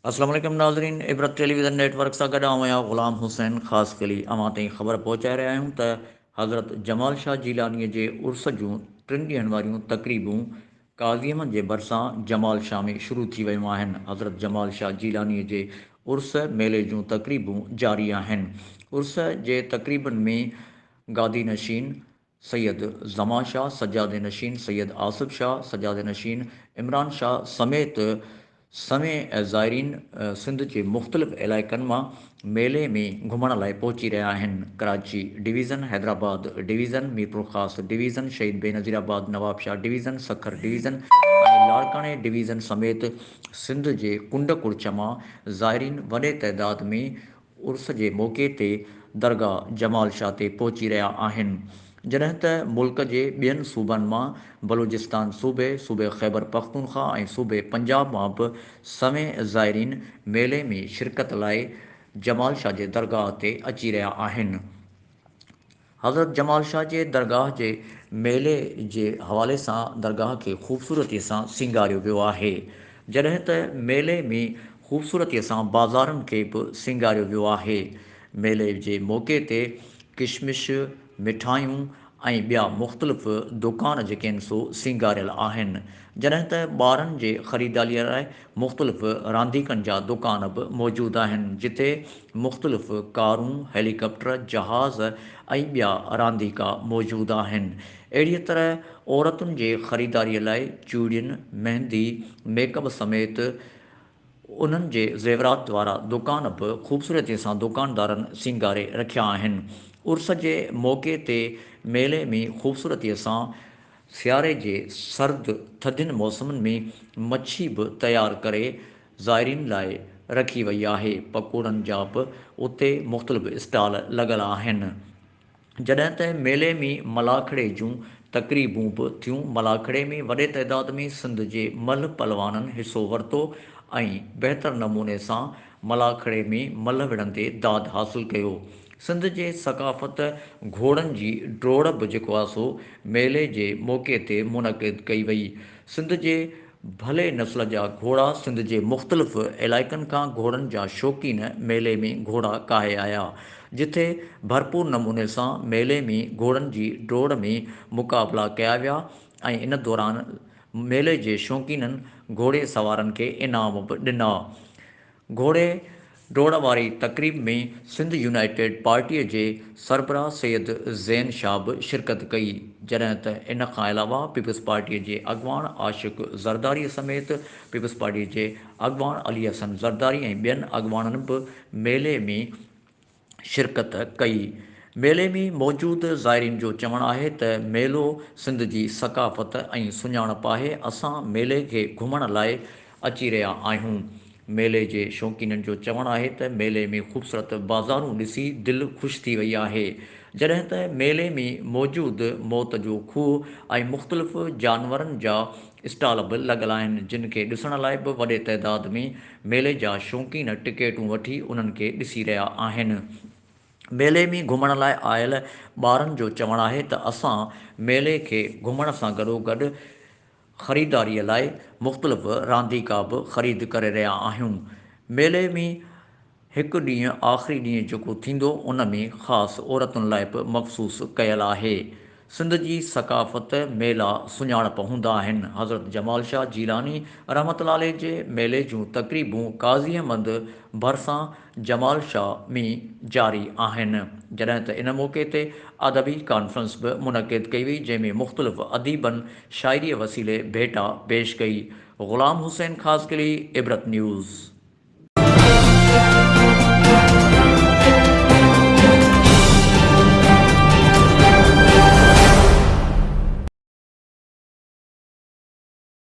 अस्सलाम वालेकुम नाज़रीन, इबरत टेलीविज़न नेटवर्क सां गॾु आहियां ग़ुलाम हुसैन ख़ासि कली अवां ताईं ख़बर पहुचाए रहिया आहियूं त हज़रत जमाल शाह जीलानीअ जे उर्स जूं 3 ॾींहंनि वारियूं तक़रीबूं काज़ीअम जे भरिसां जमाल शाह में शुरू थी वियूं आहिनि। हज़रत जमाल शाह जीलानीअ जे उर्स मेले जूं तक़रीबूं जारी आहिनि। उर्स जे तक़रीबनि में गादी नशीन सैयद ज़मा शाह, सजादे नशीन सैयद आसिफ शाह, सजादे नशीन इमरान शाह समेत समय ज़ाइरीन सिंध जे मुख़्तलिफ़ इलाइक़नि मां मेले में घुमण लाइ पहुची रहिया आहिनि। कराची डिवीज़न, हैदराबाद डिवीज़न, मीरपुर ख़ासि डिवीज़न, शहीद बेनज़ीराबाद नवाबशाह डिवीज़न, सखर डिवीज़न ऐं लाड़काणे डिवीज़न समेत सिंध जे कुंड कुड़च मां ज़ाइरीन वॾे तइदाद में उर्स जे मौक़े ते दरगाह जमाल शाह ते पहुची रहिया आहिनि। जॾहिं त मुल्क जे ॿियनि सूबनि मां बलूचिस्तान सूबे ख़ैबर पख्तूनख्वा ऐं सूबे पंजाब मां बि समय ज़ाइरीन मेले में शिरकत लाइ जमाल शाह जे दरगाह ते अची रहिया आहिनि। हज़रत जमाल शाह जे दरगाह जे मेले जे हवाले सां दरगाह खे ख़ूबसूरतीअ सां सींगारियो वियो आहे। जॾहिं त मेले में ख़ूबसूरतीअ सां बाज़ारनि खे बि सींगारियो वियो आहे। मेले जे मौक़े ते किशमिश, मिठाइयूं ऐं ॿिया मुख़्तलिफ़ दुकान जेके आहिनि सो सींगारियल आहिनि। जॾहिं त ॿारनि जे ख़रीदारीअ लाइ मुख़्तलिफ़ रांदीकनि जा दुकान बि मौजूदु आहिनि, जिते मुख़्तलिफ़ कारूं, हेलीकॉप्टर, जहाज़ ऐं ॿिया रांदीका मौजूदु आहिनि। अहिड़ीअ तरह औरतुनि जे ख़रीदारीअ लाइ चूड़ियुनि, मेहंदी, मेकअप समेत उन्हनि जे ज़ेवरात वारा दुकान बि ख़ूबसूरतीअ सां दुकानदारनि सींगारे रखिया आहिनि। उर्स जे मौक़े ते मेले में ख़ूबसूरतीअ सां सियारे जे सर्द थधियुनि मौसमनि में मच्छी बि तयारु करे ज़ाइरीन लाइ रखी वई आहे। पकोड़नि जा बि उते मुख़्तलिफ़ स्टॉल लॻल आहिनि। जॾहिं त मेले में मलाखड़े जूं तक़रीबूं बि थियूं। मलाखड़े में वॾे तइदाद में सिंध जे मल्ह पलवाननि हिसो वरितो ऐं बहितर नमूने सां मलाखड़े में मल्ह विढ़ंदे दाद हासिलु कयो। सिंध जे सक़ाफ़त घोड़नि जी ड्रोड़ बि जेको आहे सो मेले जे मौक़े ते मुनक़िद कई वई। सिंध जे भले नस्ल जा घोड़ा सिंध जे मुख़्तलिफ़ इलाइक़नि खां घोड़नि जा शौक़ीन मेले में घोड़ा काहे आया, जिथे भरपूर नमूने सां मेले में घोड़नि जी डोड़ में मुक़ाबला कया विया ऐं इन दौरान मेले जे शौक़ीननि घोड़े सवारनि खे इनाम बि ॾिना। घोड़े डोड़ वारी तक़रीब में सिंध यूनाइटेड पार्टीअ जे सरबराह सैयद ज़ैन शाह बि शिरकत कई, जॾहिं त इन खां अलावा पीपल्स पार्टीअ जे अॻवान आशिक़ ज़रदारी समेत पीपल्स पार्टीअ जे अॻवान अली हसन ज़रदारी ऐं ॿियनि अॻवाननि बि मेले में शिरकत कई। मेले में मौजूदु ज़ाइरीन जो चवणु आहे त मेलो सिंध जी सक़ाफ़त ऐं सुञाणप आहे। असां मेले खे घुमण लाइ अची रहिया आहियूं। मेले जे शौक़ीननि जो चवणु आहे त मेले में ख़ूबसूरत बाज़ारूं ॾिसी दिलि ख़ुशि थी वई आहे। जॾहिं त मेले में मौजूदु मौत जो खूह ऐं मुख़्तलिफ़ जानवरनि जा स्टॉल बि लॻल आहिनि, जिन खे ॾिसण लाइ बि वॾे तइदाद में मेले जा शौक़ीन टिकेटूं वठी उन्हनि खे ॾिसी रहिया आहिनि। मेले में घुमण लाइ आयल ॿारनि जो चवणु आहे त असां मेले खे घुमण सां गॾोगॾु ख़रीदारीअ लाइ मुख़्तलिफ़ रांदीका बि ख़रीद करे रहिया आहियूं। मेले में हिकु ॾींहुं आख़िरी ॾींहुं जेको थींदो उन में ख़ासि औरतुनि लाइ बि मख़सूसु कयल आहे। सिंध जी सक़ाफ़त मेला सुञाणप हूंदा आहिनि। हज़रत जमाल शाह जीलानी रहमतुल्लाह अलैह जे मेले जूं तक़रीबूं काज़ीअमंद भरिसां जमाल शाह में जारी आहिनि। जॾहिं त इन मौक़े ते अदबी कॉन्फ्रेंस बि मुनक़िद कई वई, जंहिंमें मुख़्तलिफ़ अदीबनि शाइरीअ वसीले भेटा पेश कई। ग़ुलाम हुसैन ख़ासि कली इबरत न्यूज़।